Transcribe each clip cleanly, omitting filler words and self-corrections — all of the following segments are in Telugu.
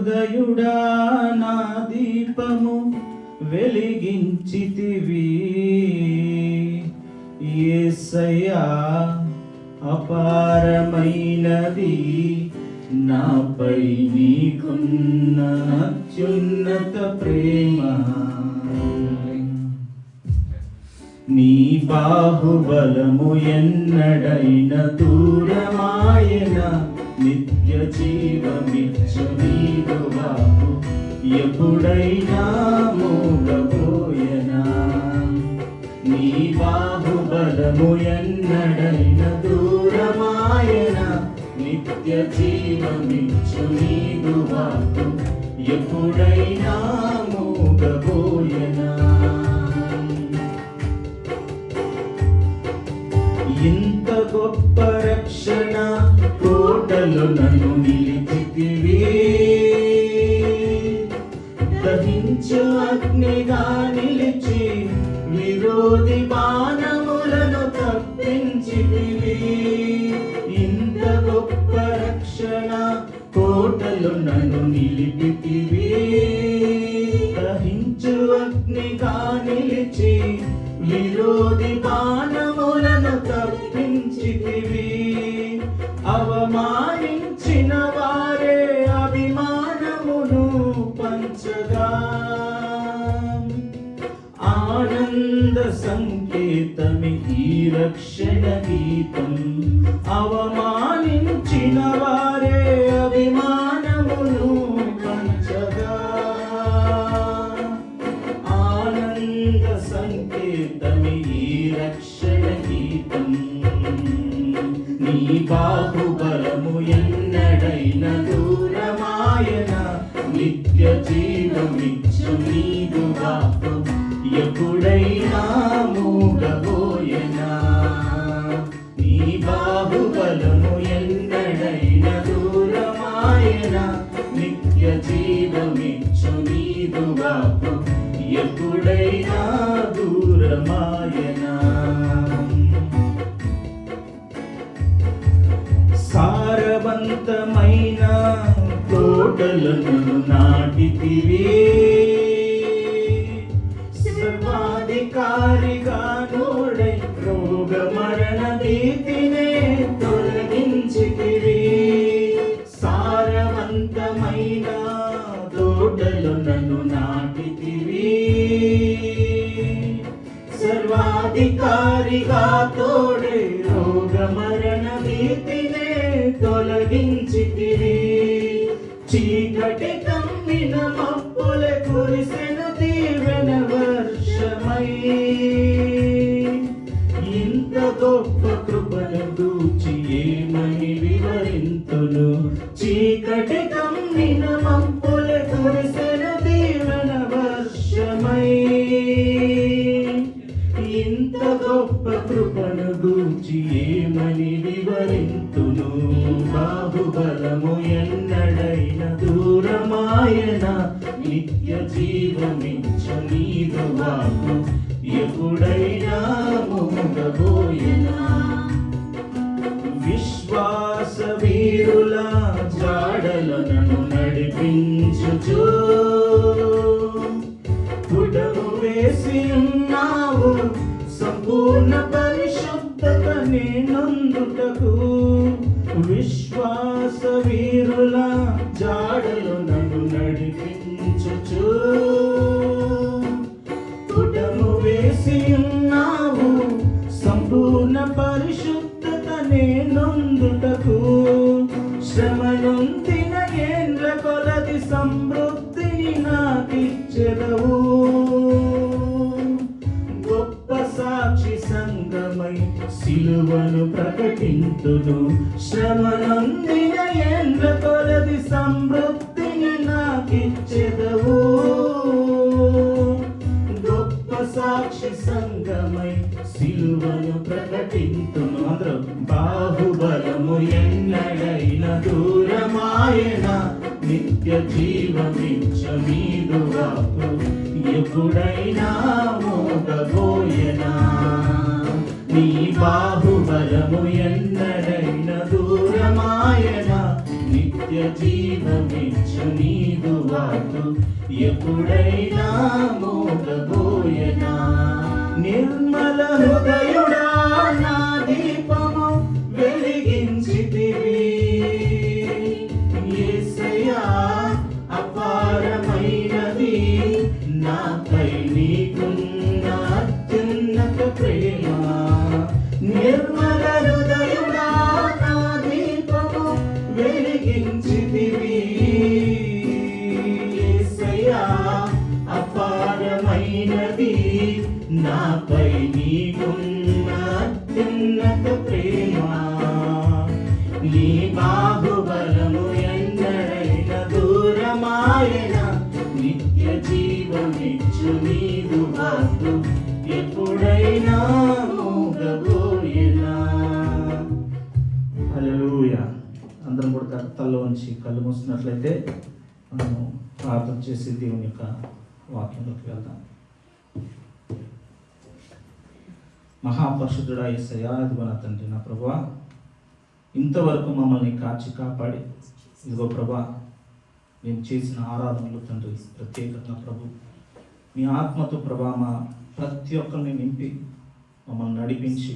హృదయుడా నా దీపము వెలిగించితివి యేసయ్యా అపారమైనది నాపై నీకున్న అత్యున్నత ప్రేమ నీ బాహుబలము ఎన్నడైన దూరమాయన నిత్య జీవమిచ్చు నీదు వాకు ఎప్పుడైనా మూగబోయనా నీ బాహుబలము ఎన్నడైన దూరమాయన నిత్య జీవమిచ్చు నీదు వాకు ఎప్పుడైనా మూగబోయనా ఇంత గొప్ప రక్షణ కోటలు నన్ను నిలిచితివి దహించు అగ్నిగా నిలిచి విరోధి బాణములను తప్పించితివి ఇంత గొప్ప రక్షణ కోటలు నన్ను నిలిపితివి దహించు అగ్నిగా నిలిచి విరోధి బాణములను తప్పించితివి అవమానించిన వారే అభిమానమును పంచగా ఆనంద సంకేతమి ఈ రక్షణ గీతం అవమానించిన వారే అభిమానమును పంచగా ఆనంద సంకేతమి ఈ రక్షణ గీతం నీ బాహుబలము ఎన్నడైన దూరమాయన నిత్య జీవమిచ్చు నీదు వాకు ఎప్పుడైనా మూగబోయనా నీ బాహుబలము ఎన్నడైన దూరమాయన నిత్య జీవమిచ్చు నీదు వాకు ఎప్పుడైనా దూరమాయనా సారవంతమైన తోటలను నాటితివి సర్వాధికారిగా నోడై రోగ మరణ భీతినే తొలగించితివి సారవంతమైన తోటలను నాటితివి సర్వాధికారిగా తోడే రోగ మరణ భీతినే తొలగించితివి చీకటి కమ్మిన మబ్బుల కురిసెను దీవెన వర్షమై ఇంత గొప్ప కృపను దూచి ఏమని వివరింతును చీకటి కమ్మిన మబ్బుల కురిసెను దీవెన వర్షమై ఇంత గొప్ప కృపను గూర్చి ఏమని వివరింతును బాహుబలము ఎన్నడైన దూరమాయన నిత్య జీవమిచ్చు నీదు వాకు ఎప్పుడైనా మూగబోయనా విశ్వాస వీరుల జాడలను నడిపించుచు పుటము వేసి ఉన్నావు సంపూర్ణ పరిశుద్ధత నేనందుటకు విశ్వాస వీరుల జాడలు నన్ను నడిపించుచు పుటము వేసి ఉన్నావు సంపూర్ణ పరిశుద్ధత నేనందుటకు శ్రమనొందిన ఏండ్ల కొలది సమృద్ధిని నాకిచ్చెదవు గొప్ప సాక్షి సంగమై సిలువను ప్రకటింతును శ్రమనొందిన ఏండ్ల కొలది సమృద్ధిని నాకిచ్చెదవు గొప్ప సాక్షి సంగమై సిలువను ప్రకటింతును అందరూ బాహుబలము ఎన్నడైన దూరమాయన నిత్య జీవమిచ్చ నీదు వాకు ఎప్పుడైనా మోగబోయనా నీ బాహుబలము ఎన్నడైన దూరమాయన నిత్య నిత్య జీవమిచ్చు నీదు వాకు ఎప్పుడైనా మోగబోయేనా. నిర్మల హృదయుడా నా దీపము వెలిగించితివి. యేసయ్యా అపారమైనది నాపై నీకున్న అత్యున్నత ప్రేమ. నిర్మల హృదయుడా నా దీపము వెలిగించితివి. యేసయ్యా అపారమైనది నాపై నీకున్న అత్యున్నత ప్రేమ. నీ బాహుబలము ఎన్నడైన దూరమాయన. నిత్య జీవమిచ్చు నీదు వాకు ఎప్పుడైనా మోగబోయేనా. హల్లెలూయా. అందరం కూడా తల్ల ఉంచి కళ్ళు మూసినట్లయితే మనము ప్రార్థన చేసి దేవుని యొక్క వాక్యంలోకి వెళ్దాం. మహాపరిశుద్ధుడా యేసయ్యా, ఇదిగో నా తండ్రి, నా ప్రభువా, ఇంతవరకు మమ్మల్ని కాచి కాపాడి ఇదిగో ప్రభా మేము చేసిన ఆరాధనలు తండ్రి ప్రత్యేకంగా ప్రభు మీ ఆత్మతో ప్రభా మా ప్రతి ఒక్కరిని నింపి మమ్మల్ని నడిపించి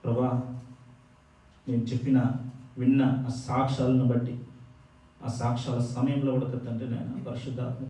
ప్రభా మేము చెప్పిన విన్న ఆ సాక్ష్యాలను బట్టి ఆ సాక్ష్యాల సమయంలో కూడా తండ్రి నేను పరిశుద్ధాత్మ